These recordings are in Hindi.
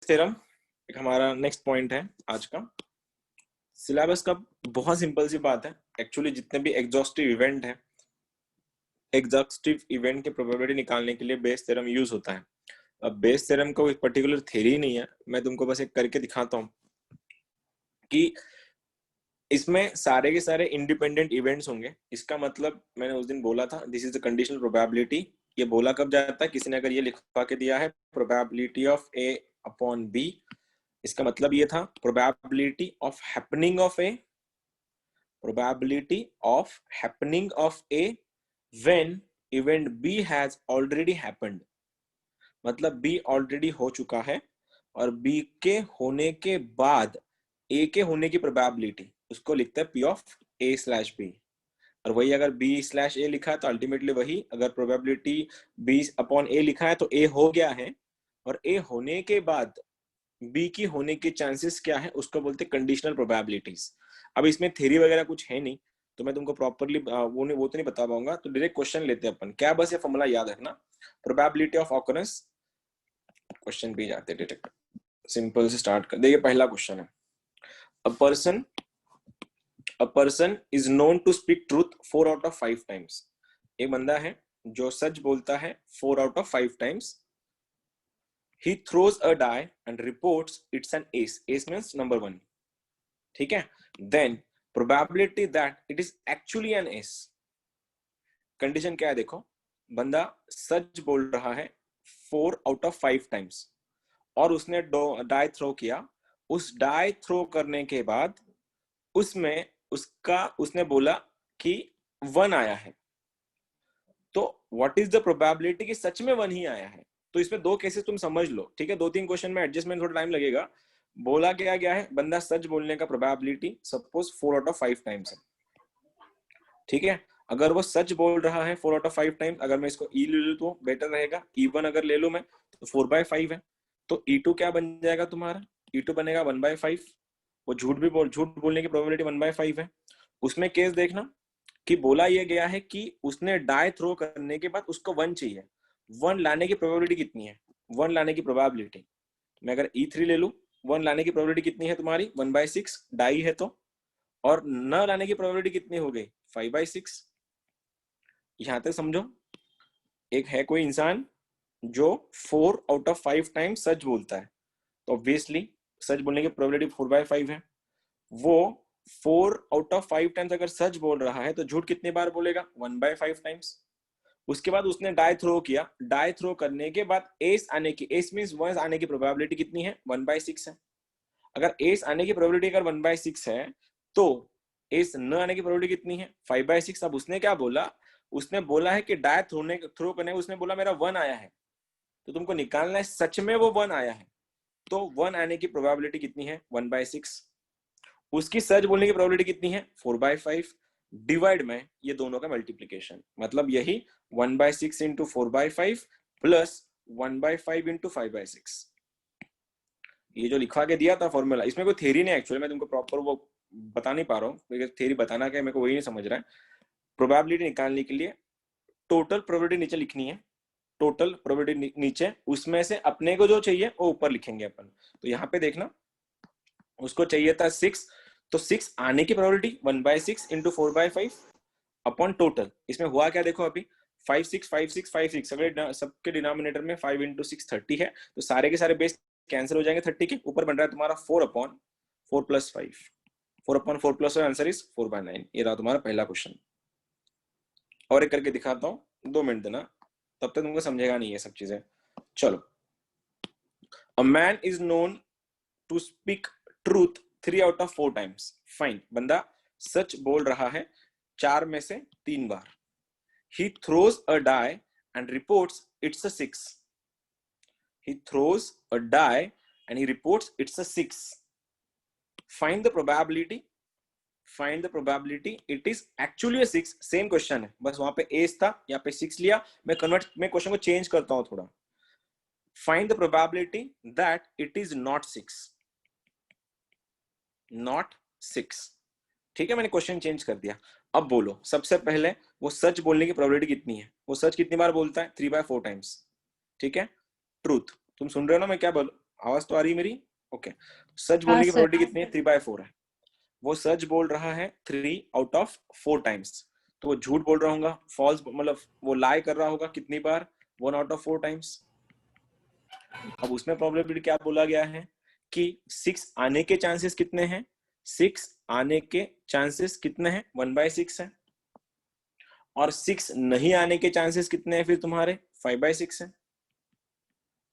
थ्योरम एक हमारा नेक्स्ट पॉइंट है आज का। सिलेबस का बहुत सिंपल सी बात है एक्चुअली, जितने भी एग्जॉस्टिव इवेंट है, एग्जॉस्टिव इवेंट के प्रोबेबिलिटी निकालने के लिए बेस थ्योरम यूज होता है। अब बेस थ्योरम का कोई पर्टिकुलर थ्योरी नहीं है, मैं तुमको बस एक करके दिखाता हूँ कि इसमें सारे के सारे इंडिपेंडेंट इवेंट्स होंगे। इसका मतलब मैंने उस दिन बोला था, this is the conditional probability. ये बोला कब जाता है, किसी ने अगर ये लिखवा के दिया है probability of a upon b, इसका मतलब ये था probability of happening of a, probability of happening of A when event B has already happened। मतलब B ऑलरेडी हो चुका है और B के होने के बाद A के होने की प्रोबेबिलिटी, उसको लिखते हैं P of A slash B। और वही अगर B स्लैश A लिखा है तो अल्टीमेटली वही, अगर प्रोबेबिलिटी B अपॉन A लिखा है तो A हो गया है, और A होने के बाद बी की होने के चांसेस क्या है उसको बोलते हैं कंडीशनल प्रोबेबिलिटीज। अब इसमें थ्योरी वगैरह कुछ है नहीं तो मैं तुमको प्रॉपरली वो तो नहीं बता पाऊंगा, तो डायरेक्ट क्वेश्चन लेते हैं अपन। क्या बस ये फॉर्मूला याद रखना, प्रोबेबिलिटी ऑफ ऑकरेंस। क्वेश्चन पे जाते हैं डायरेक्ट, सिंपल से स्टार्ट कर। देखिए पहला क्वेश्चन है, a person is known to speak truth 4 out of 5 times. एक बंदा है जो सच बोलता है 4 out of 5 times. He throws a die and reports it's an ace. Ace means number 1. ठीक है? Then probability that it is actually an ace. Condition क्या है देखो, बंदा सच बोल रहा है 4 आउट ऑफ 5 टाइम्स और उसने डाई थ्रो किया। उस डाई थ्रो करने के बाद उसने बोला कि 1 आया है। तो व्हाट इज द प्रोबेबिलिटी कि सच में 1 ही आया है। तो इसमें दो केसेस तुम समझ लो, ठीक है? 2-3 क्वेश्चन में एडजस्टमेंट थोड़ा टाइम लगेगा। बोला क्या गया है, बंदा सच बोलने का probability suppose 4 out of 5 times है, ठीक है? अगर वो सच बोल रहा है 4 आउट ऑफ 5 टाइम्स, अगर मैं इसको ई ले लूं तो बेटर रहेगा। E1 अगर ले लूं मैं तो 4/5 है, तो E2 क्या बन जाएगा तुम्हारा? E2 बनेगा 1/5। वो झूठ बोलने की प्रोबेबिलिटी 1/5 है। उसमें केस देखना कि बोला यह गया है कि उसने डाई थ्रो करने के बाद उसको 1 चाहिए। 1 लाने की प्रोबेबिलिटी कितनी है? 1 लाने की प्रोबेबिलिटी, मैं अगर E3 ले लूं, 1 लाने की प्रोबेबिलिटी कितनी है तुम्हारी? 1/6 डाई है तो। और न लाने की प्रोबेबिलिटी कितनी हो गई? 5/6। यहां तक समझो। एक है कोई इंसान जो 4 आउट ऑफ 5 टाइम्स सच बोलता है, तो ऑब्वियसली सच बोलने की प्रोबेबिलिटी 4/5 है। वो 4 आउट ऑफ 5 टाइम्स अगर सच बोल रहा है तो झूठ कितनी बार बोलेगा? 1/5 टाइम्स। उसके बाद उसने डाई थ्रो किया, डाई थ्रो करने के बाद एस आने की, एस मींस 1 आने की प्रोबेबिलिटी कितनी है? 1/6 है। अगर एस आने की प्रोबेबिलिटी अगर 1/6 है तो एस न आने की प्रोबेबिलिटी कितनी है? 5/6। अब उसने क्या बोला? उसने बोला है कि डाई थ्रो करने उसने बोला मेरा 1 आया है, तो तुमको निकालना है सच में वो 1 आया है। तो 1 आने की प्रोबेबिलिटी कितनी है? 1/6। उसकी सच बोलने की प्रोबेबिलिटी कितनी है? 4/5 डिवाइड में ये दोनों का मल्टीप्लीकेशन, मतलब यही 1/6 इंटू 4/5 प्लस 1/5 इंटू 5/6। ये जो लिखवा के दिया था फॉर्मूला, इसमें कोई थ्योरी नहीं एक्चुअली, मैं तुमको प्रॉपर वो बता नहीं पा रहा हूँ क्योंकि थ्योरी बताना क्या है मेरे को वही नहीं समझ रहा है। प्रोबेबिलिटी निकालने के लिए टोटल प्रोबेबिलिटी नीचे लिखनी है, टोटल प्रोबेबिलिटी नीचे, उसमें से अपने को जो चाहिए वो ऊपर लिखेंगे अपन। तो यहाँ पे देखना, उसको चाहिए था 6, तो 6 आने की प्रोबेबिलिटी 1/6 इंटू 4/5 अपॉन टोटल। इसमें हुआ क्या देखो, अभी 5 6 5 6 5 6 सबके डिनोमिनेटर में 5 इंटू 6 30 है, तो सारे के सारे बेस कैंसिल हो जाएंगे 30 के। ऊपर बन रहा है तुम्हारा 4/4 प्लस 5, 4/4 प्लस आंसर इज 4/9। ये रहा तुम्हारा पहला क्वेश्चन। और एक करके दिखाता हूँ, 2 मिनट देना, तब तक तुमको समझेगा नहीं ये सब चीजें। चलो, a man is known to speak truth 3 out of 4 times. Fine, बंदा सच बोल रहा है 4 में से 3 बार। He throws a die and reports it's a 6. He throws a die and he reports it's a 6. Find the probability. Find the probability it is actually a 6. Same question है, बस वहां पे एस था, यहाँ पे 6 लिया। मैं क्वेश्चन को चेंज करता हूँ थोड़ा। Find the probability that it is not 6. Not 6. ठीक है, मैंने क्वेश्चन चेंज कर दिया। अब बोलो, सबसे पहले वो सच बोलने की प्रोबेबिलिटी कितनी है? वो सच कितनी बार बोलता है? 3/4 टाइम्स। ठीक है, ट्रूथ। तुम सुन रहे हो ना मैं क्या बोल आवाज तो आ रही है मेरी? ओके। सच हाँ बोलने की सर। प्रोबेबिलिटी कितनी है? 3/4 है। वो सच बोल रहा है 3/4 टाइम्स, तो वो झूठ बोल रहा होगा, फॉल्स मतलब वो लाई कर रहा होगा कितनी बार? 1/4 टाइम्स। अब उसमें प्रोबेबिलिटी क्या बोला गया है कि 6 आने के चांसेस कितने हैं? 6 आने के चांसेस कितने हैं? 1/6 है। और 6 नहीं आने के चांसेस कितने हैं फिर तुम्हारे? 5/6 है।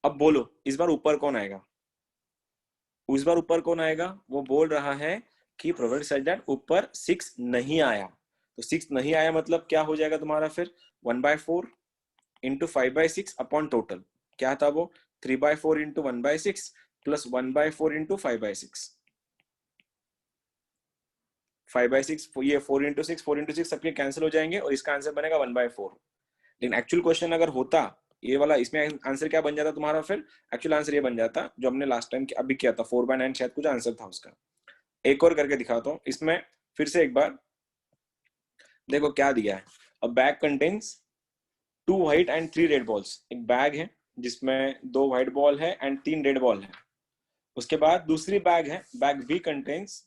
अब बोलो इस बार ऊपर कौन आएगा? उस बार ऊपर कौन आएगा? वो बोल रहा है कि प्रोबेबिलिटी सच दैट ऊपर 6 नहीं आया, तो 6 नहीं आया मतलब क्या हो जाएगा तुम्हारा फिर? 1/4 इंटू 5/6 अपॉन टोटल क्या था वो? 3/4 इंटू 1/6 प्लस 1/4 इंटू 5/6। 5/6 ये 4 इंटू 6 सबके कैंसिल हो जाएंगे और इसका आंसर बनेगा 1/4। लेकिन एक्चुअल क्वेश्चन अगर होता ये वाला, इसमें आंसर क्या बन जाता तुम्हारा फिर? एक्चुअल आंसर ये बन जाता जो हमने लास्ट टाइम अभी किया था, 4/9 शायद कुछ आंसर था उसका। एक और करके दिखाता हूँ इसमें फिर से एक बार। देखो क्या दिया है। A bag contains 2 white and 3 red balls. एक बैग है जिसमें 2 व्हाइट बॉल है एंड 3 रेड बॉल है। उसके बाद दूसरी बैग है, bag b contains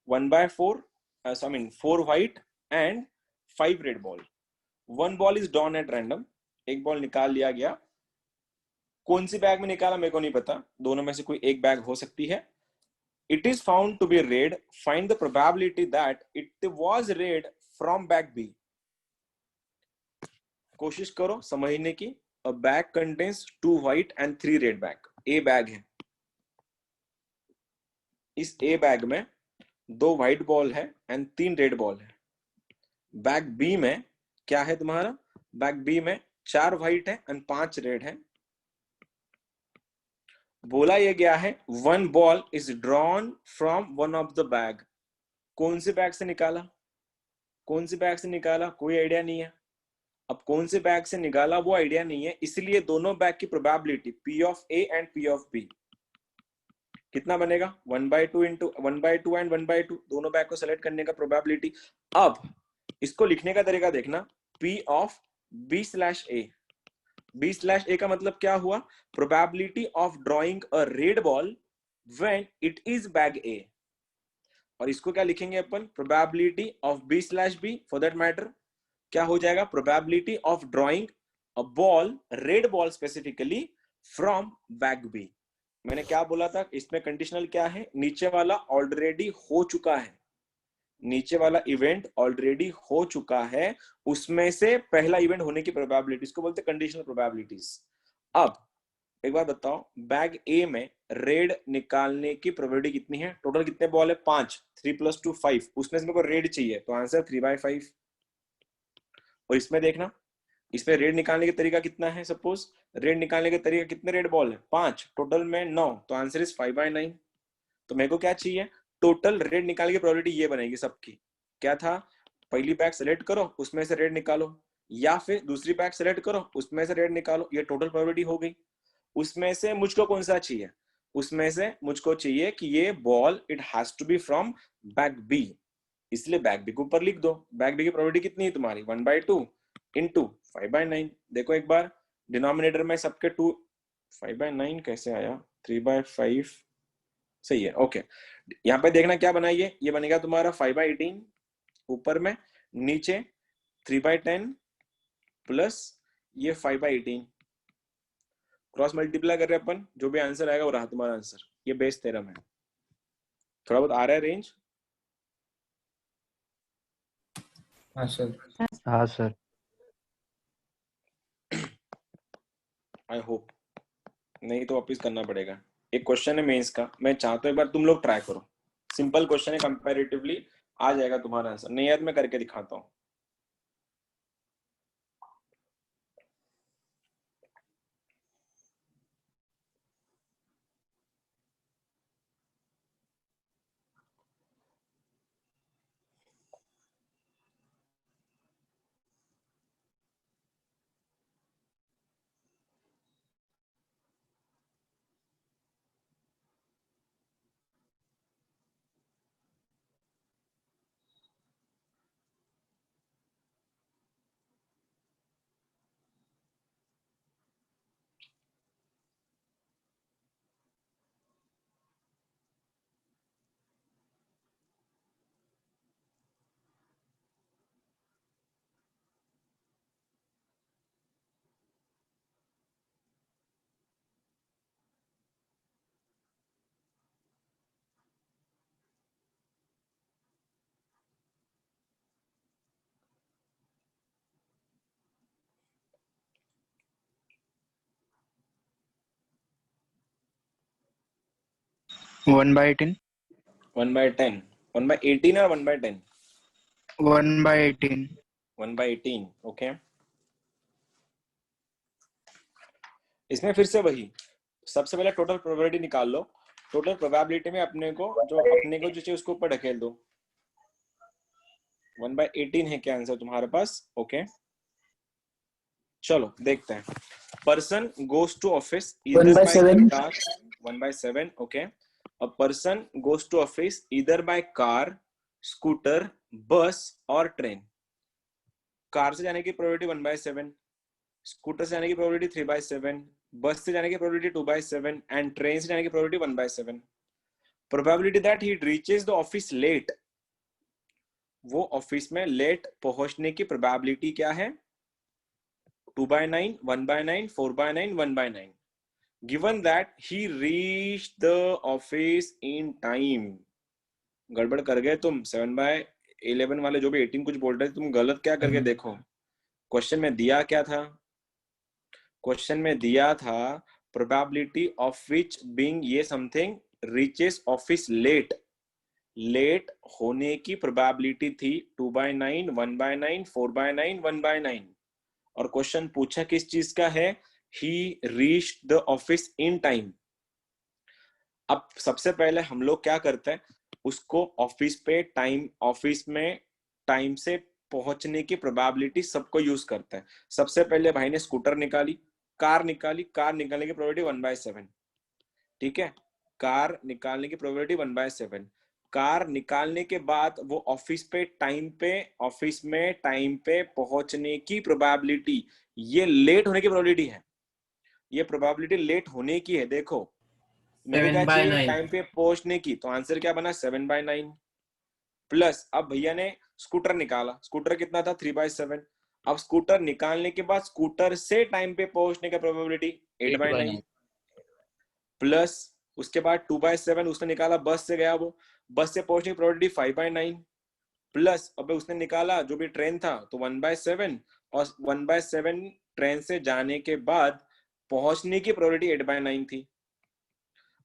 1/4 I mean 4 white and 5 red ball. 1 ball is drawn at random, एक बॉल निकाल लिया गया। कौन सी बैग में निकाला मेरे को नहीं पता, दोनों में से कोई एक बैग हो सकती है। It is found to be red. Find the probability that it was red from bag B. कोशिश करो समझने की। A bag contains 2 white and 3 red bag. A bag है, इस A बैग में 2 व्हाइट बॉल है एंड 3 रेड बॉल है। बैग बी में क्या है तुम्हारा? बैग बी में 4 व्हाइट है एंड 5 रेड है। बोला ये गया है 1 ball is drawn from one of the bag. कौन से बैग से निकाला? कौन से बैग से निकाला कोई आइडिया नहीं है। अब कौन से बैग से निकाला वो आइडिया नहीं है, इसलिए दोनों बैग की probability P of A and P of B कितना बनेगा? 1/2 इंटू 1/2 एंड 1/2, दोनों बैग को सेलेक्ट करने का प्रोबेबिलिटी। अब इसको लिखने का तरीका देखना, P ऑफ B/A। B/A का मतलब क्या हुआ? Probability of drawing a red ball when it is bag A। और इसको क्या लिखेंगे अपन? Probability of B/B for that matter क्या हो जाएगा? Probability of drawing a ball, red ball specifically, from bag B. मैंने क्या बोला था इसमें? कंडीशनल क्या है? नीचे वाला ऑलरेडी हो चुका है, नीचे वाला इवेंट ऑलरेडी हो चुका है, उसमें से पहला इवेंट होने की प्रोबेबिलिटी, इसको बोलते हैं कंडीशनल प्रोबेबिलिटीज। अब एक बात बताओ, बैग ए में रेड निकालने की प्रोबेबिलिटी कितनी है? टोटल कितने बॉल है? 5। 3 + 2 5। उसमें से मेरे को रेड चाहिए तो आंसर 3/5। और इसमें देखना, इसमें रेड निकालने का तरीका कितना है? सपोज रेड निकालने का तरीका, कितने रेड बॉल है? 5, टोटल में 9, तो आंसर इज 5/9। तो मेरे को क्या चाहिए? टोटल रेड निकालने की प्रोबेबिलिटी ये बनेगी सबकी। क्या था? पहली बैग सेलेक्ट करो उसमें से रेड निकालो, या फिर दूसरी बैग सेलेक्ट करो उसमें से रेड निकालो, ये टोटल प्रोबेबिलिटी हो गई। उसमें से मुझको कौन सा चाहिए? उसमें से मुझको चाहिए कि ये ball it has to be from bag b, इसलिए बैग बी के ऊपर लिख दो। बैग बी की प्रोबेबिलिटी कितनी है तुम्हारी? 1/2 इंटू 5/9। देखो एक बार डिनोमिनेटर में सबके 2, 5/9 कैसे आया? 3/5 सही है। ओके, यहाँ पे देखना क्या बना, ये बनेगा तुम्हारा 5/18 ऊपर में, नीचे 3/10 प्लस ये 5/18, क्रॉस मल्टीप्लाई कर रहे हैं अपन, जो भी आंसर आएगा वो रहा तुम्हारा आंसर। ये बेस थ्योरम है। थोड़ा बहुत आ रहा है रेंज? हाँ सर। हाँ सर। आई होप, नहीं तो वापिस करना पड़ेगा। एक क्वेश्चन है मेंस का, मैं चाहता हूँ एक बार तुम लोग ट्राई करो। सिंपल क्वेश्चन है, कंपैरेटिवली आ जाएगा तुम्हारा आंसर। नहीं यार मैं करके दिखाता हूँ। 1/18. 1/10, 1/18 और 1/10? 1/18. 1/18, ओके। इसमें फिर से वही, सबसे पहले टोटल प्रोबेबिलिटी निकाल लो। टोटल प्रोबेबिलिटी में अपने को जो चाहिए उसको ऊपर ढकेल दो। 1/18 है क्या आंसर तुम्हारे पास? ओके, चलो देखते हैं। Person goes to office one इधर by by seven car. 1/7, okay. A person goes to office इधर बाय कार, स्कूटर, बस और ट्रेन। कार से जाने की प्रोबेबिलिटी 1/7, स्कूटर से जाने की प्रोबेबिलिटी 3/7, बस से जाने की प्रोबेबिलिटी 2/7 एंड ट्रेन से जाने की probability 1/7। Probability that he reaches the office late, वो ऑफिस में लेट पहुंचने की प्रोबेबिलिटी क्या है? 2/9, 1/9, 4/9, 1/9। Given that he reach the office in time. गड़बड़ कर गए तुम। 7/11 वाले जो भी 18 कुछ बोल रहे थे, तुम गलत क्या करके देखो। क्वेश्चन में दिया क्या था? क्वेश्चन में दिया था प्रोबेबिलिटी ऑफ विच बीइंग ये something reaches office late. Late होने की प्रोबेबिलिटी थी 2/9, 1/9, 4/9, 1/9। और क्वेश्चन पूछा किस चीज का है? He reach the office in time. अब सबसे पहले हम लोग क्या करते हैं, उसको ऑफिस पे टाइम, ऑफिस में टाइम से पहुंचने की प्रोबेबिलिटी सबको यूज करते हैं। सबसे पहले भाई ने स्कूटर निकाली, कार निकाली। कार निकालने की प्रोबेबिलिटी 1/7, ठीक है। कार निकालने की प्रोबेबिलिटी 1/7। कार निकालने के बाद वो ऑफिस पे टाइम पे, ऑफिस में टाइम पे पहुंचने की प्रोबेबिलिटी, ये लेट होने की प्रोबेबिलिटी है। ये प्रोबेबिलिटी लेट होने की है। देखो मेरे को क्या चाहिए? 7/9 टाइम पे पहुंचने की। तो आंसर क्या बना? 7/9। प्लस अब भैया ने स्कूटर निकाला। स्कूटर कितना था? 3/7। अब स्कूटर निकालने के बाद स्कूटर से टाइम पे पहुंचने का प्रोबेबिलिटी 8/9। 8/9 प्लस उसके बाद 2/7 उसने निकाला, बस से गया वो, बस से पहुंचने की प्रोबेबिलिटी 5/9। प्लस अब उसने निकाला जो भी ट्रेन था, तो 1/7, और 1/7 ट्रेन से जाने के बाद पहुंचने की प्रोबेबिलिटी 8/9 थी।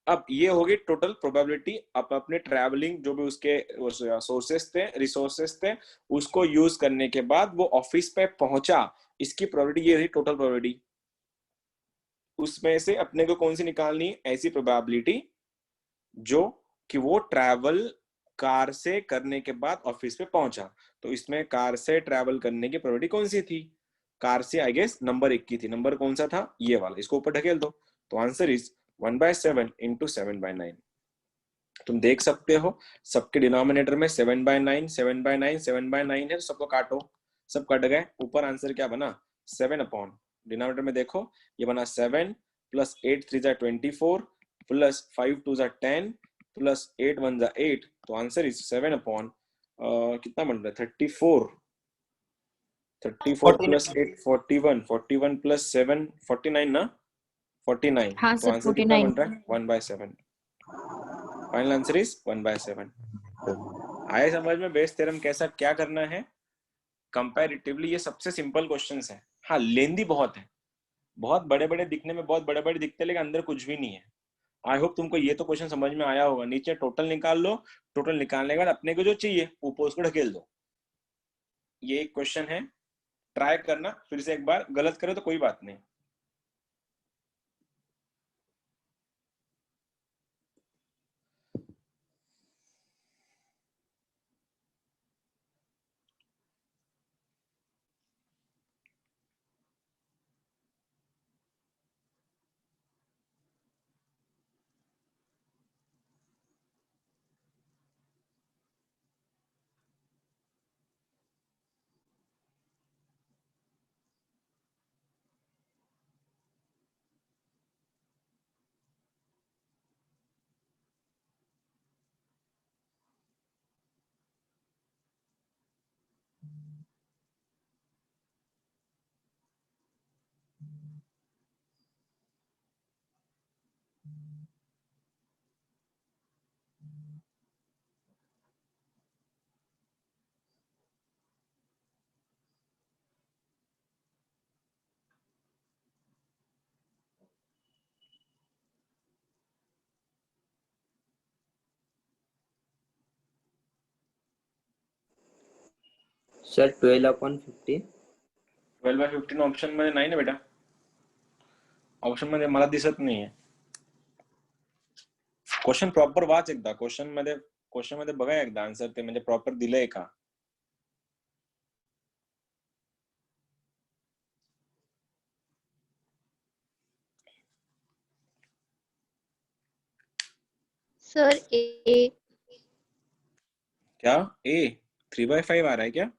अब ये होगी टोटल प्रोबेबिलिटी। अब अपने ट्रैवलिंग जो भी उसके सोर्सेस थे, रिसोर्सेस थे, उसको यूज करने के बाद वो ऑफिस पे पहुंचा, इसकी प्रोबेबिलिटी ये रही टोटल प्रोबेबिलिटी। उसमें से अपने को कौन सी निकालनी है? ऐसी प्रोबेबिलिटी जो कि वो ट्रैवल कार से करने के बाद ऑफिस पे पहुंचा। तो इसमें कार से ट्रैवल करने की प्रोबेबिलिटी कौन सी थी? कार से आई गेस नंबर 1 की थी। नंबर कौन सा था? ये वाला। इसको ऊपर ढकेल दो। तो आंसर इज 1/7 इंटू 7/9। तुम देख सकते हो सबके डिनोमिनेटर में 7/9, 7/9, 7/9 है, तो सबको काटो। सब कट गए। ऊपर आंसर क्या बना? 7 अपॉन, डिनोमिनेटर में देखो, ये बना 7 प्लस 8 3 24 प्लस 5 2 10 प्लस 8 1 8। तो आंसर इज 7 अपॉन कितना बन रहा है? 34। 34 प्लस 8 41, 41 प्लस 7 49 ना? 49। हाँ तो सर, आंसर कितना 49। बन रहा है? 1/7। Final answer is 1/7। आए समझ में बेस थ्योरम कैसा क्या करना है? कंपैरेटिवली ये सबसे सिंपल क्वेश्चंस है। हाँ लेंदी बहुत है, बहुत बड़े बड़े दिखने में बहुत बड़े बड़े दिखते हैं, लेकिन अंदर कुछ भी नहीं है। आई होप तुमको ये तो क्वेश्चन समझ में आया होगा। नीचे टोटल निकाल लो। टोटल निकालने के बाद अपने को जो चाहिए ऊपर उसको ढकेल दो। ये एक क्वेश्चन है, ट्राई करना फिर से एक बार। गलत करो तो कोई बात नहीं। सर 12/15. 12/15 ऑप्शन मध्ये नाही ना बेटा, ऑप्शन मध्ये मला दिसत नाहीये. क्वेश्चन प्रॉपर वाच एकदा, क्वेश्चन मध्ये बघा एकदा आन्सर ते म्हणजे प्रॉपर दिलंय का. सर ए. क्या ए 3/5 आ रहा है क्या?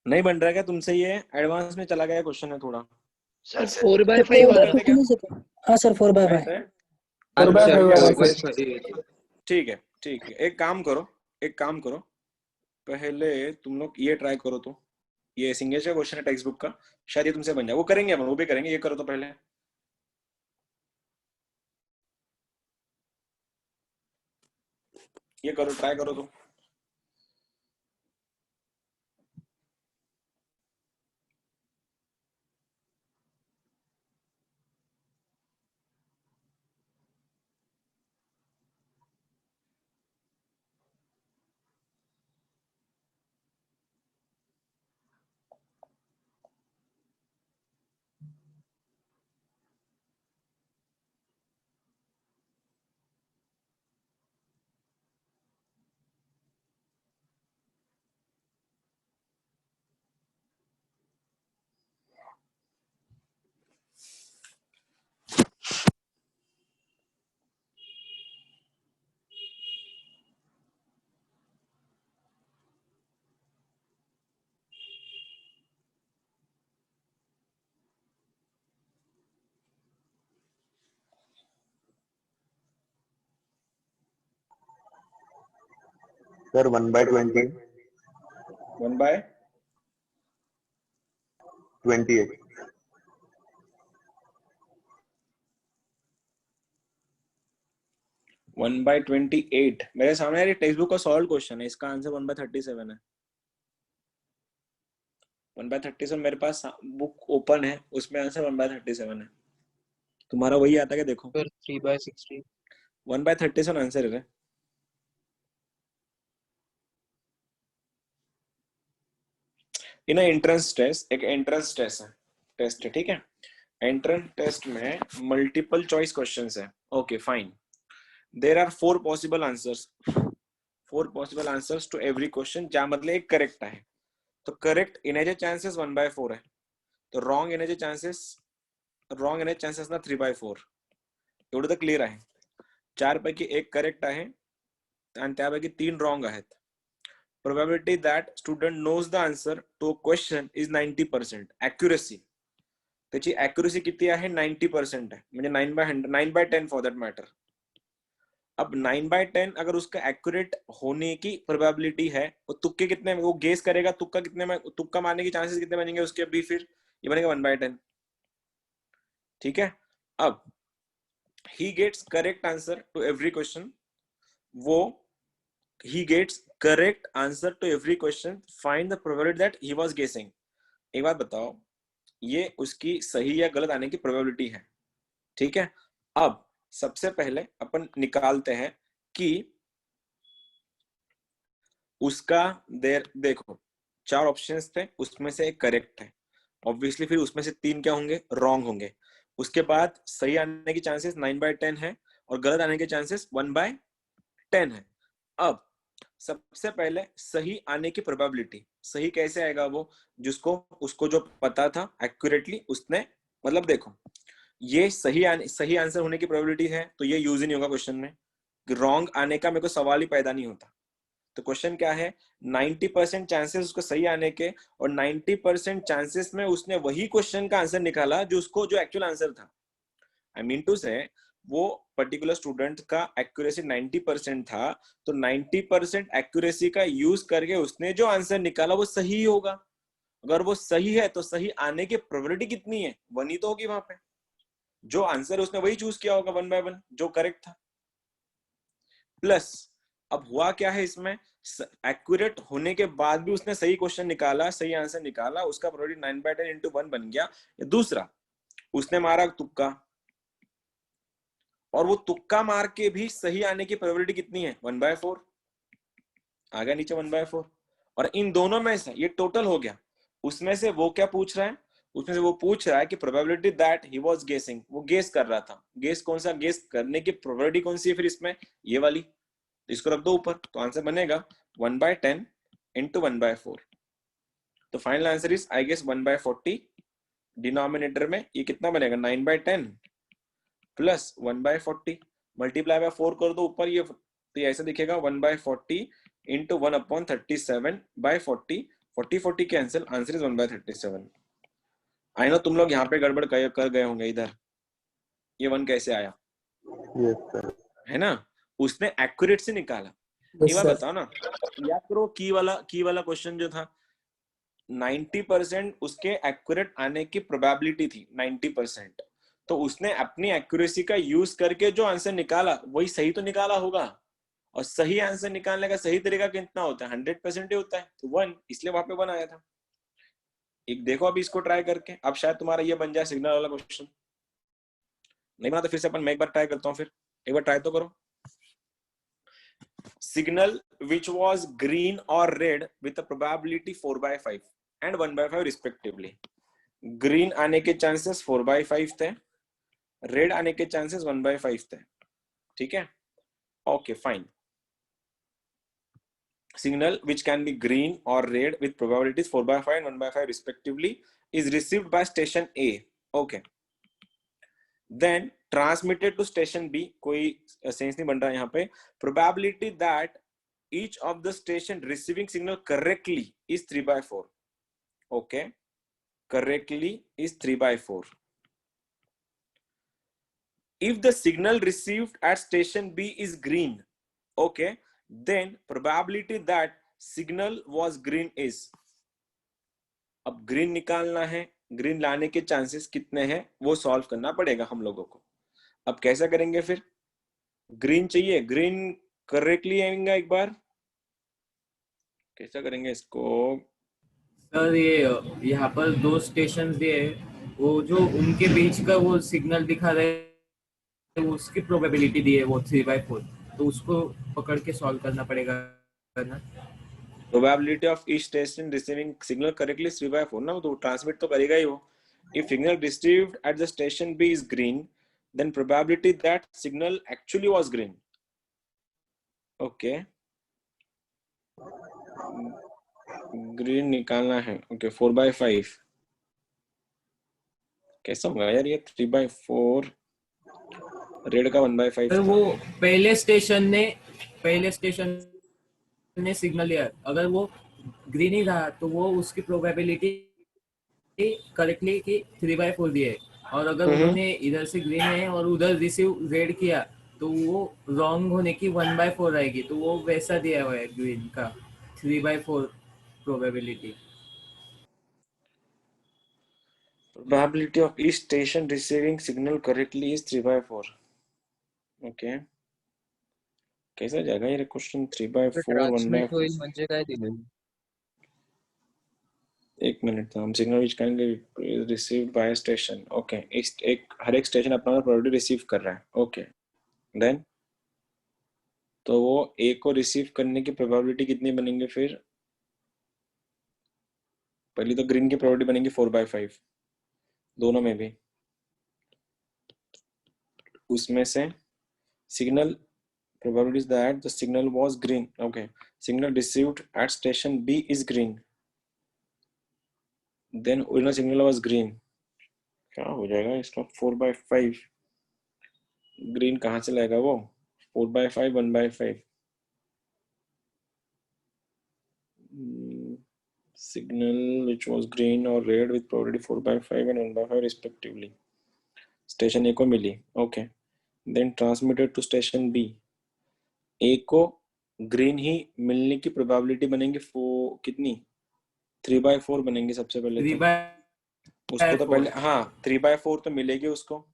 नहीं बन रहा क्या तुमसे? ये एडवांस में चला गया क्वेश्चन है थोड़ा. सर 4/5 आ रहा है. हाँ सर 4/5. है? सर 4/5 4/5. ठीक है ठीक है, एक काम करो पहले तुम लोग ये ट्राई करो. तो ये सिंगेज का क्वेश्चन है टेक्स्ट बुक का, शायद ये तुमसे बन जाए. वो करेंगे अपन, वो भी करेंगे. ये करो तो पहले, ये करो, ट्राई करो तो. सर 1/20. 1/28. 1/28 मेरे सामने यार टेक्स्ट बुक का सॉल्व क्वेश्चन है, इसका आंसर 1/37 है. 1/37 मेरे पास बुक ओपन है, उसमें आंसर 1/37 है. तुम्हारा वही आता है क्या? देखो 3/60. 1/37 आंसर है. इन एंट्रेंस टेस्ट, एक एंट्रेंस टेस्ट है ठीक है. एंट्रेंस टेस्ट में मल्टीपल चॉइस क्वेश्चंस है. Okay fine. There are 4 possible answers, 4 possible answers to every question, ज्या मधले एक करेक्ट आहे. तो करेक्ट येण्याचे चान्सेस 1/4 आहे. तो रॉंग येण्याचे चान्सेस ना 3/4. एवढं तर क्लिअर आहे. 4 पैकी एक करेक्ट आहे आणि त्यापैकी 3 रॉंग आहेत. probability that student knows the answer to a question is 90%. accuracy, त्याची accuracy किती आहे? 90% आहे, म्हणजे 9/10 for that matter. अब 9/10 अगर उसका accurate होने की probability है, वो तुक्के कितने, वो गेस करेगा तुक्का कितने में, तुक्का मारने की चांसेस कितने बनेंगे उसके? अभी फिर ये बनेगा 1/10. ठीक है. अब he gets correct answer to every question, वो he gets correct answer to every question, find the probability that he was guessing. एक बात बताओ, ये उसकी सही या गलत आने की प्रोबेबिलिटी है. ठीक है. अब सबसे पहले अपन निकालते हैं कि उसका देखो 4 ऑप्शंस थे, उसमें से एक करेक्ट है. ऑब्वियसली फिर उसमें से 3 क्या होंगे? रॉन्ग होंगे. उसके बाद सही आने की चांसेस 9/10 है और गलत आने के चांसेस 1/10 है. अब सबसे पहले सही आने की प्रोबेबिलिटी, सही कैसे आएगा? वो जिसको उसको जो पता था एक्यूरेटली उसने, मतलब देखो ये सही आंसर होने की प्रोबेबिलिटी है, तो ये यूज ही नहीं होगा क्वेश्चन में. रॉन्ग आने का मेरे को सवाल ही पैदा नहीं होता. तो क्वेश्चन क्या है? 90% चांसेस उसको सही आने के और 90% चांसेस में उसने वही क्वेश्चन का आंसर निकाला जो एक्चुअल आंसर था. आई मीन टू से वो पर्टिकुलर स्टूडेंट का एक्यूरेसी 90% था, तो 90% एक्यूरेसी का यूज करके उसने जो आंसर निकाला वो सही होगा. अगर वो सही है तो सही आने की प्रोबेबिलिटी कितनी है? 1 ही तो होगी वहां पे. जो आंसर उसने वही चूज किया होगा 1/1 जो करेक्ट था. प्लस अब हुआ क्या है इसमें? एक्यूरेट होने के बाद भी उसने सही क्वेश्चन निकाला, सही आंसर निकाला, उसका प्रोबेबिलिटी 9/10 × 1 बन गया. दूसरा, उसने मारा तुक्का, और वो तुक्का मार के भी सही आने की प्रोबेबिलिटी कितनी है? 1/4 आ गया नीचे 1/4। और इन दोनों में से ये टोटल हो गया, उसमें से वो क्या पूछ रहा है? उसमें से वो पूछ रहा है कि प्रोबेबिलिटी दैट ही वाज गेसिंग, वो गेस कर रहा था। गेस कौन सा? गेस करने की प्रोबेबिलिटी कौन सी है फिर इसमें? ये वाली। इसको रख दो ऊपर, तो आंसर बनेगा 1/10 इंटू 1/4। तो final answer is I guess 1/40। Denominator में ये कितना बनेगा? 9/10 प्लस 1/40 मल्टीप्लाई बाय 4 कर दो ऊपर, ये तो ये ऐसा दिखेगा 1/40 into 1/37/40। 40 cancel, answer is 1/37। I know तुम लोग यहाँ पे गड़बड़ कर गए होंगे इधर, ये 1 कैसे आया? है ना, उसने एक्यूरेट से निकाला। एक बार बताओ ना, याद करो की वाला क्वेश्चन जो था, 90% उसके एक्यूरेट आने की प्रोबेबिलिटी थी 90%। तो उसने अपनी एक्यूरेसी का यूज करके जो आंसर निकाला वही सही तो निकाला होगा। और सही आंसर निकालने का सही तरीका कितना होता है? 100% ही होता है, तो 1, इसलिए वहां पे 1 आया था। एक देखो अभी इसको ट्राई करके, अब शायद तुम्हारा ये बन जाए सिग्नल वाला क्वेश्चन। नहीं बना तो फिर से मैं एक बार ट्राई करता हूँ, फिर एक बार ट्राई तो करो। Signal which was green or red with a probability 4/5 and 1/5 respectively. Green आने के चांसेस 4/5 थे, रेड आने के चांसेस 1/5 थे। ठीक है, okay fine. Signal which can be green or red with probabilities 4/5 and 1/5 respectively is received by station A. Okay. Then transmitted to station B. कोई सेंस नहीं बन रहा है यहाँ पे। Probability that each of the station receiving signal correctly is 3/4. Okay, correctly is 3/4. If the signal received at station B is green, okay, then probability that signal was green is, अब ग्रीन निकालना है, ग्रीन लाने के चांसेस कितने हैं वो सॉल्व करना पड़ेगा हम लोगों को। अब कैसा करेंगे फिर? ग्रीन चाहिए, ग्रीन करेक्टली आएगा, एक बार कैसा करेंगे इसको? सर ये यहाँ पर 2 स्टेशन दिए, वो जो उनके बीच का वो सिग्नल दिखा रहे हैं, उसकी प्रोबेबिलिटी दी है वो 3/4, तो उसको पकड़ के सॉल्व करना पड़ेगा ना। Probability of each station receiving signal correctly is 3/4 ना, तो ट्रांसमिट तो करेगा ही वो। If signal received at the station B is green, then probability that signal actually was green. Okay. Green निकालना है, ओके 4/5। कैसा होगा यार ये 3/4, रेड का 1/5 तो था। वो पहले स्टेशन ने सिग्नल लिया, अगर वो ग्रीन ही रहा तो वो उसकी प्रोबेबिलिटी करेक्टली की 3/4 दी है, और अगर उन्होंने इधर से ग्रीन है और उधर रिसीव रेड किया तो वो रॉन्ग होने की 1/4 आएगी, तो वो वैसा दिया हुआ है ग्रीन का 3/4 probability. Probability of each station receiving signal correctly is 3/4. Okay. कैसा जाएगा ये क्वेश्चन? 3/4 ट्रान्समिट 1/4। होईल म्हणजे काय दिलेलं? एक मिनट, हम signal which can be received by station. Okay, एक हर एक स्टेशन अपना प्रोबेबिलिटी रिसीव कर रहा है। ओके, देन तो वो ए को रिसीव करने की प्रोबेबिलिटी कितनी बनेंगे फिर? पहले तो ग्रीन की प्रोबेबिलिटी बनेगी 4/5, दोनों में भी। उसमें से signal probabilities that the signal was green. Okay, signal received at station B is green. Then original signal was green. क्या हो जाएगा इसका? 4/5। ग्रीन कहाँ से लाएगा वो? 4/5 1/5। Signal which was green or red with probability 4/5 and 1/5 respectively. Station A को मिली। Okay. Then transmitted to station B. A को ग्रीन ही मिलने की प्रोबेबिलिटी बनेगी कितनी? 3/4 बनेंगे सबसे पहले। 3/4 उसको तो पहले, हाँ 3/4 तो मिलेगी उसको,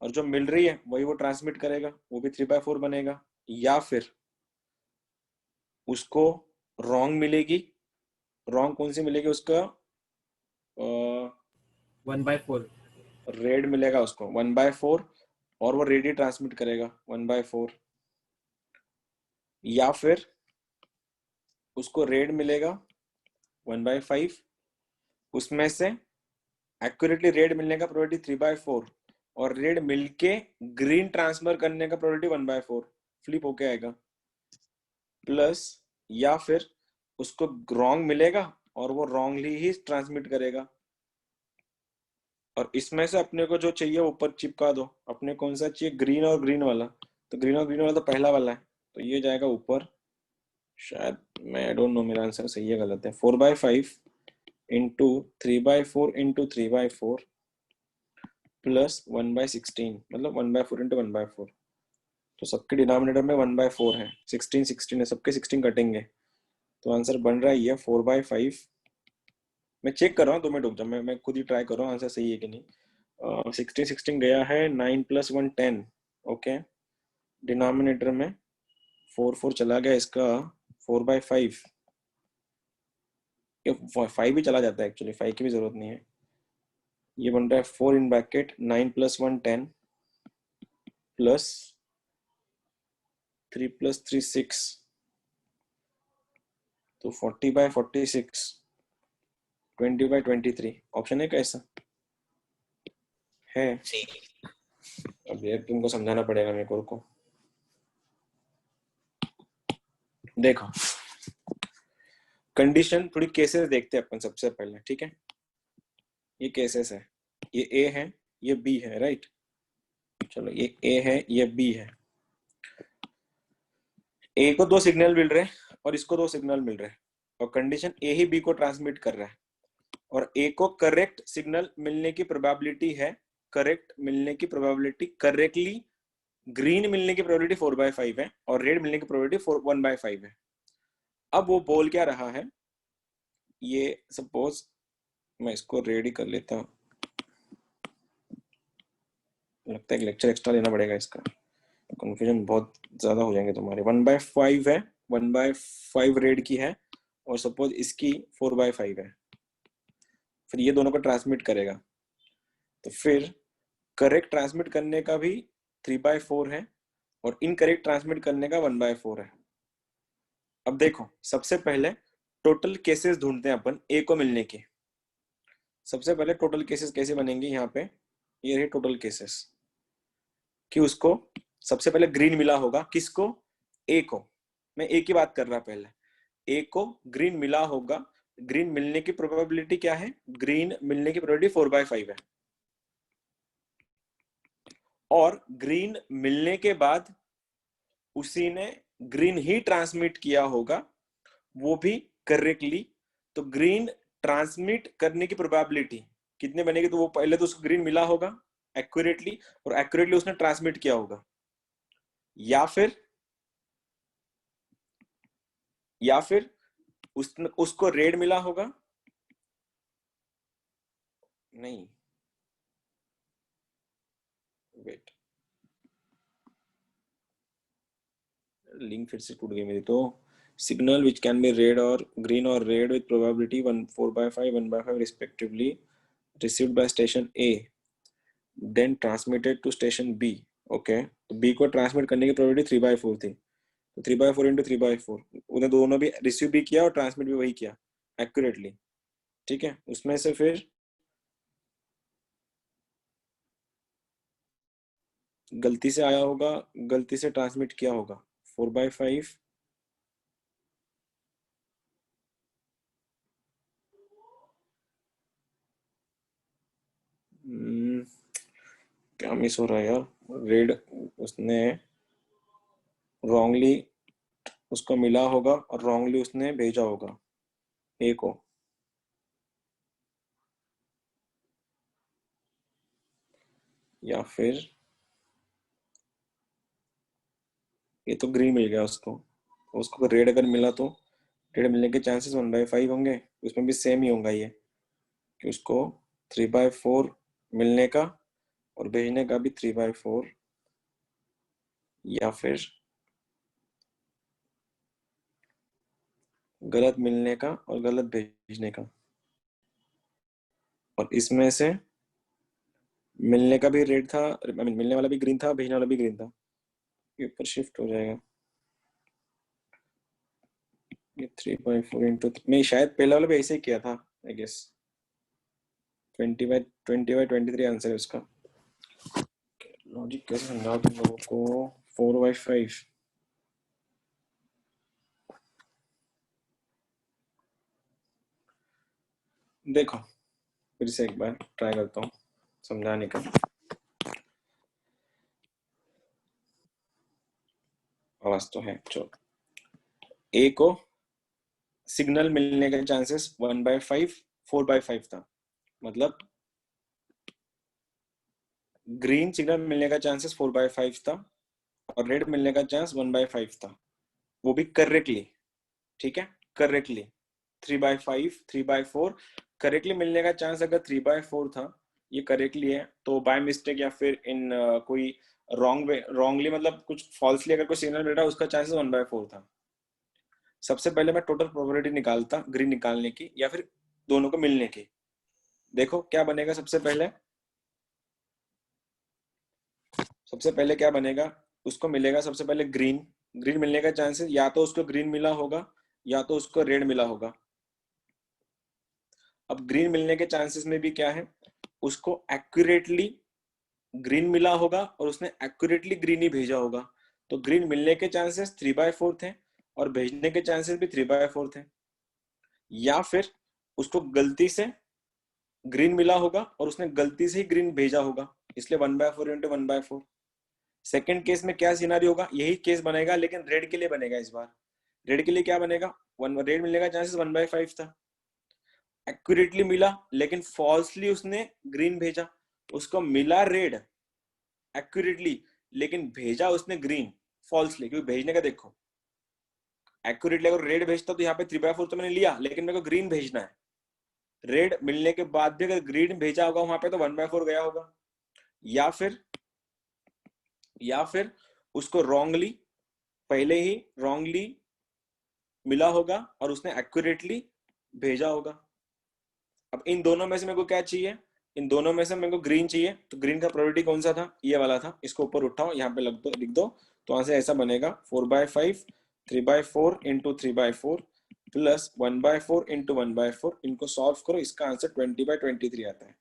और जो मिल रही है वही वो ट्रांसमिट करेगा, वो भी 3/4 बनेगा। या फिर उसको रॉन्ग मिलेगी। रॉन्ग कौन सी मिलेगी उसका? 1/4 रेड मिलेगा उसको 1/4, और वो रेड ही ट्रांसमिट करेगा 1/4, या फिर उसको रेड मिलेगा 1/5, उसमें से एक्यूरेटली रेड मिलने का प्रोबेबिलिटी 3/4 और रेड मिलके ग्रीन ट्रांसफर करने का प्रोबेबिलिटी 1/4 फ्लिप होके आएगा, प्लस या फिर उसको रॉन्ग मिलेगा और वो रॉन्गली ही ट्रांसमिट करेगा। और इसमें से अपने को जो चाहिए ऊपर चिपका दो। अपने कौन सा चाहिए, ग्रीन और ग्रीन वाला, तो ग्रीन और ग्रीन वाला तो पहला वाला है, तो ये जाएगा ऊपर। शायद मैं आई डोंट नो मेरा आंसर सही है गलत है। 4/5 इंटू 3/4 इंटू 3/4 प्लस 1/16, मतलब 1/4 इंटू 1/4। तो सबके डिनोमिनेटर में 1/4 है, 16 है, सबके 16 कटेंगे, तो आंसर बन रहा है ये 4/5। मैं चेक कर रहा हूँ, 2 मिनट रुक जाओ, मैं खुद ही ट्राई कर रहा हूँ आंसर सही है कि नहीं। 16 गया है, 9 + 1 10, ओके। डिनोमिनेटर में 4 चला गया, इसका 4/5, 5 भी चला जाता है एक्चुअली, 5 की भी जरूरत नहीं है। ये बन रहा है 4 इन ब्रैकेट 9 + 1 10 प्लस 3 + 3 6, तो 40/46, 20/23 ऑप्शन है कैसा है? अब ये तुमको समझाना पड़ेगा मेरे को। देखो कंडीशन, थोड़ी केसेस देखते हैं अपन सबसे पहले, ठीक है। ये केसेस है, ये ए है, ये बी है, राइट। चलो ये ए है, ये बी है। ए को 2 सिग्नल मिल रहे हैं और इसको 2 सिग्नल मिल रहे हैं, और कंडीशन ए ही बी को ट्रांसमिट कर रहा है, और ए को करेक्ट सिग्नल मिलने की प्रोबेबिलिटी है, करेक्टली ग्रीन मिलने की प्रोबेबिलिटी 4/5 है और रेड मिलने की प्रोबेबिलिटी 1/5 है। अब वो बोल क्या रहा है, ये सपोज मैं इसको रेड ही कर लेता हूँ, लगता है कि लेक्चर एक्स्ट्रा लेना पड़ेगा, इसका कंफ्यूजन बहुत ज्यादा हो जाएंगे तुम्हारे। 1/5 है, 1/5 रेड की है, और सपोज इसकी 4/5 है, फिर ये दोनों को ट्रांसमिट करेगा, तो फिर करेक्ट ट्रांसमिट करने का भी 3/4 है और इनकरेक्ट ट्रांसमिट करने का 1/4 है। अब देखो सबसे पहले टोटल केसेस ढूंढते हैं अपन ए को मिलने के। सबसे पहले टोटल केसेस कैसे बनेंगे, यहाँ पे ये रही टोटल केसेस, कि उसको सबसे पहले ग्रीन मिला होगा, किसको, ए को। मैं ए की बात कर रहा पहले, ए को ग्रीन मिला होगा। ग्रीन मिलने की प्रोबेबिलिटी क्या है, ग्रीन मिलने की प्रोबेबिलिटी 4/5 है, और ग्रीन मिलने के बाद उसी ने ग्रीन ही ट्रांसमिट किया होगा, वो भी करेक्टली। तो ग्रीन ट्रांसमिट करने की प्रोबेबिलिटी कितने बनेगी, तो वो पहले तो उसको ग्रीन मिला होगा एक्यूरेटली, और एक्यूरेटली उसने ट्रांसमिट किया होगा, या फिर उसको रेड मिला होगा, नहीं वेट, लिंक फिर से टूट गई मेरी। तो signal which can be red और ग्रीन और red with probability 4/5 1/5 respectively received by station A then transmitted to station B, okay. तो B को ट्रांसमिट करने की प्रोबेबिलिटी 3/4 थी, तो 3/4 इंटू 3/4, उन्हें दोनों भी रिसीव भी किया और ट्रांसमिट भी वही किया एक्यूरेटली, ठीक है। उसमें से फिर गलती से आया होगा, गलती से ट्रांसमिट किया होगा 4/5 क्या मिस हो रहा है यार, रेड उसने रॉन्गली उसको मिला होगा और रॉन्गली उसने भेजा होगा ए को, या फिर ये तो ग्रीन मिल गया उसको, उसको रेड अगर मिला तो रेड मिलने के चांसेस 1/5 होंगे, उसमें भी सेम ही होगा ये, कि उसको 3/4 मिलने का और भेजने का भी 3/4, या फिर गलत मिलने का और गलत भेजने का। और इसमें से मिलने का भी रेड था, आई मीन मिलने वाला भी ग्रीन था, भेजने वाला भी ग्रीन था, ये ऊपर शिफ्ट हो जाएगा। ये 3/4 इंटू मैं शायद पहले वाला भी ऐसे ही किया था आई गेस। 20/23 आंसर है उसका। लॉजिक कैसे समझाओ तुम लोगों को? 4/5 देखो, फिर से एक बार ट्राई करता हूँ समझाने का। आवाज तो है। चलो, ए को सिग्नल मिलने के चांसेस 1/5 4/5 था, मतलब ग्रीन सिग्नल मिलने का चांसेस 4/5 था और रेड मिलने का चांस 1/5 था, वो भी करेक्टली। ठीक है, करेक्टली 3/5 3/4 करेक्टली मिलने का चांस अगर 3/4 था, ये करेक्टली है, तो बाय मिस्टेक या फिर इन कोई रॉन्गली मतलब कुछ फॉल्सली अगर कोई सिग्नल मिल रहा है उसका चांसेस 1/4 था। सबसे पहले मैं टोटल प्रोबेबिलिटी निकालता ग्रीन निकालने की या फिर दोनों को मिलने की। देखो क्या बनेगा, सबसे पहले क्या बनेगा, उसको मिलेगा सबसे पहले ग्रीन। ग्रीन मिलने का चांसेस या तो उसको ग्रीन मिला होगा या तो उसको रेड मिला होगा। अब ग्रीन मिलने के चांसेस में भी क्या है, उसको एक्यूरेटली ग्रीन मिला होगा और उसने एक्यूरेटली ग्रीन ही भेजा होगा, तो ग्रीन मिलने के चांसेस 3/4 थे और भेजने के चांसेस भी 3/4 थे। या फिर उसको गलती से ग्रीन मिला होगा और उसने गलती से ही ग्रीन भेजा होगा, इसलिए 1/4 इंटू 1/4। सेकेंड केस में क्या सिनारी होगा, यही केस बनेगा लेकिन रेड के लिए बनेगा। इस बार रेड के लिए क्या बनेगा, रेड मिलने का चांसेस 1/5 था, एक्यूरेटली मिला लेकिन फॉल्सली उसने ग्रीन भेजा, उसको मिला रेड एक्यूरेटली लेकिन भेजा उसने ग्रीन फॉल्सली, क्योंकि भेजने का देखो एक्यूरेटली अगर रेड भेजता तो यहाँ पे 3/4 तो मैंने लिया, लेकिन मेरे को ग्रीन भेजना है। रेड मिलने के बाद भी अगर ग्रीन भेजा होगा वहां पे तो 1/4 गया होगा। या फिर उसको रॉन्गली पहले ही रॉन्गली मिला होगा और उसने एक्यूरेटली भेजा होगा। अब इन दोनों में से मेरे को क्या चाहिए, इन दोनों में से मेरे को ग्रीन चाहिए, तो ग्रीन का प्रोबेबिलिटी कौन सा था, ये वाला था। इसको ऊपर उठाओ, यहाँ पे लिख दो, तो वहां से ऐसा बनेगा 4/5 3/4 इंटू 3/4 प्लस 1/4 इंटू 1/4। इनको सॉल्व करो, इसका आंसर 20/23 आता है।